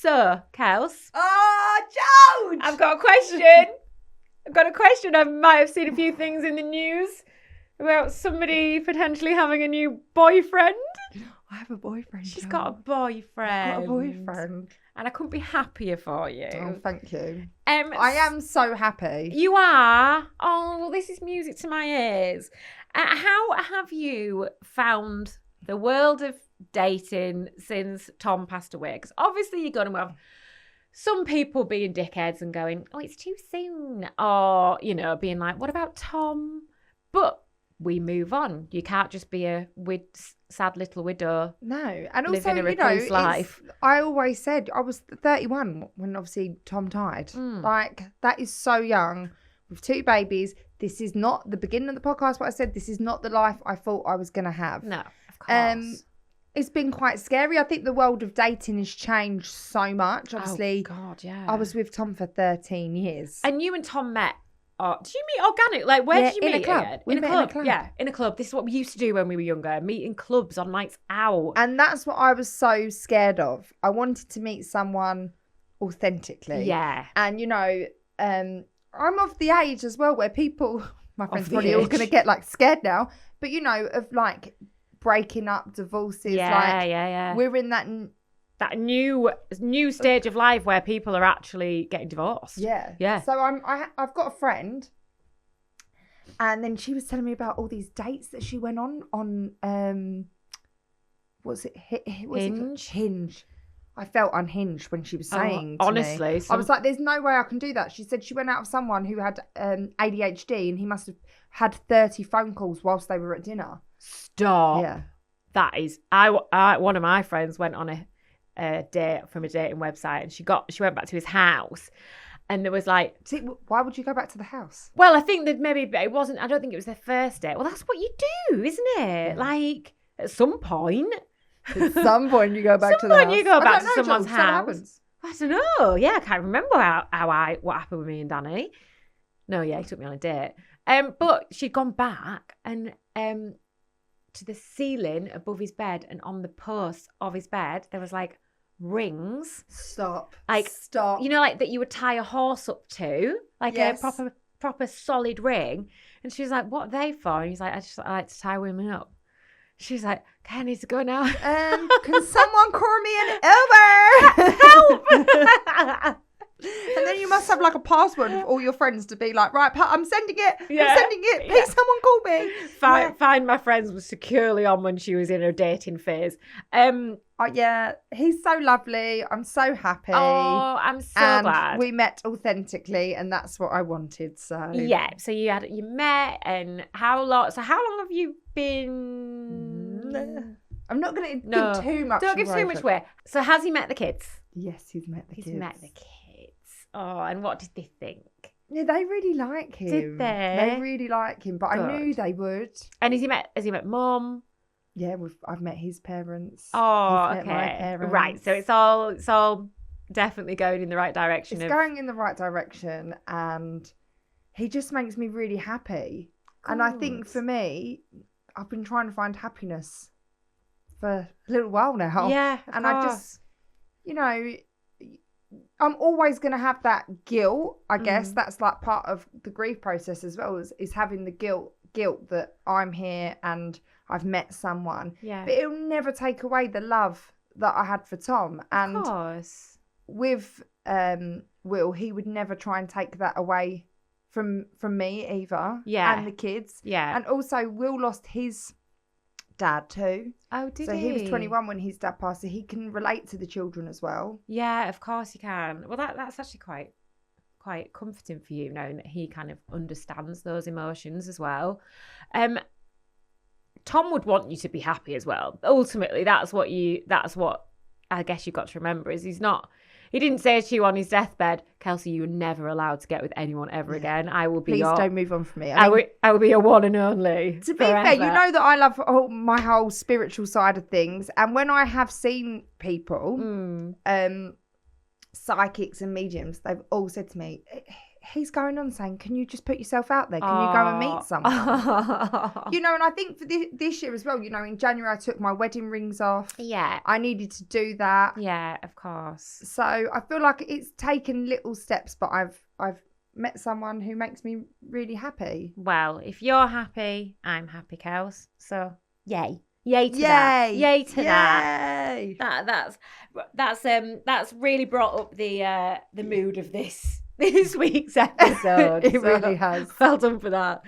So, Kels. Oh, Jones! I've got a question. I might have seen a few things in the news about somebody potentially having a new boyfriend. I have a boyfriend. She's got a boyfriend. I've got a boyfriend. And I couldn't be happier for you. Oh, thank you. I am so happy. You are? Oh, well, this is music to my ears. How have you found the world of dating since Tom passed away? Because obviously you're going to have some people being dickheads and going, oh, it's too soon. Or, being like, what about Tom? But we move on. You can't just be a sad little widow. No. And also, living a recluse life. I always said I was 31 when obviously Tom died. Like, that is so young with 2 babies. This is not the beginning of the podcast, what I said. This is not the life I thought I was going to have. No, of course. It's been quite scary. I think the world of dating has changed so much. Obviously, oh God, yeah. I was with Tom for 13 years. And you and Tom met. Did you meet organic? Like, where did you meet? In a club. In a club. Yeah, in a club. This is what we used to do when we were younger. Meet in clubs on nights out. And that's what I was so scared of. I wanted to meet someone authentically. Yeah. And, I'm of the age as well where people, my friends probably all going to get like scared now, but of like breaking up, divorces. Yeah. We're in that new stage of life where people are actually getting divorced. Yeah. So I've got a friend, and then she was telling me about all these dates that she went on what's it? Hinge. I felt unhinged when she was saying to honestly, me. I was like, there's no way I can do that. She said she went out with someone who had ADHD, and he must have had 30 phone calls whilst they were at dinner. Stop. Yeah. That is, one of my friends went on a date from a dating website, and she went back to his house, and there was like, see, why would you go back to the house? Well, I think that maybe it wasn't. I don't think it was their first date. Well, that's what you do, isn't it? Yeah. Like at some point. At some point you go back to the house. You go back to someone's house. I don't know. Yeah, I can't remember what happened with me and Danny. No, yeah, he took me on a date. But she'd gone back and to the ceiling above his bed, and on the post of his bed there was like rings. Stop. Stop. Like that you would tie a horse up to, like a proper solid ring. And she was like, "What are they for?" And he's like, I like to tie women up." She's like, "Okay, I need to go now." Can someone call me an Uber? Help! And then you must have like a password with all your friends to be like, right, I'm sending it. Yeah. I'm sending it. Please, someone call me. Find my friends was securely on when she was in her dating phase. Yeah, he's so lovely. I'm so happy. Oh, I'm so glad. We met authentically, and that's what I wanted. So yeah, so you met, and how long? So how long have you been? I'm not going to give too much. Don't give too much away. So has he met the kids? Yes, he's met the kids. He's met the kids. Oh, and what did they think? Yeah, they really like him. Did they? They really like him, but I knew they would. And has he met Mum? Yeah, I've met his parents. Oh, He's met my parents. Right. So it's all definitely going in the right direction. It's going in the right direction, and he just makes me really happy. Good. And I think for me, I've been trying to find happiness for a little while now. Yeah, and I just, I'm always going to have that guilt. I guess that's like part of the grief process as well, is having the guilt that I'm here and I've met someone. Yeah. But it'll never take away the love that I had for Tom. And of course. With Will, he would never try and take that away from me either. Yeah. And the kids. Yeah. And also Will lost his dad too. Oh, did he? So he was 21 when his dad passed, so he can relate to the children as well. Yeah, of course he can. Well, that's actually quite comforting for you, knowing that he kind of understands those emotions as well. Tom would want you to be happy as well. Ultimately, that's what I guess you've got to remember is he didn't say to you on his deathbed, Kelsey, you're never allowed to get with anyone ever again. I will be Please don't move on from me. I will be your one and only. To be fair, you know that I love my whole spiritual side of things. And when I have seen people, psychics and mediums, they've all said to me, he's going on saying, can you just put yourself out there? Can you go and meet someone? You know, and I think for this year as well, you know, in January I took my wedding rings off. Yeah. I needed to do that. Yeah, of course. So I feel like it's taken little steps, but I've met someone who makes me really happy. Well, if you're happy, I'm happy, Kels. So, yay. Yay to that. Yay to that. That's really brought up the mood of this week's episode. It really has. Well done for that.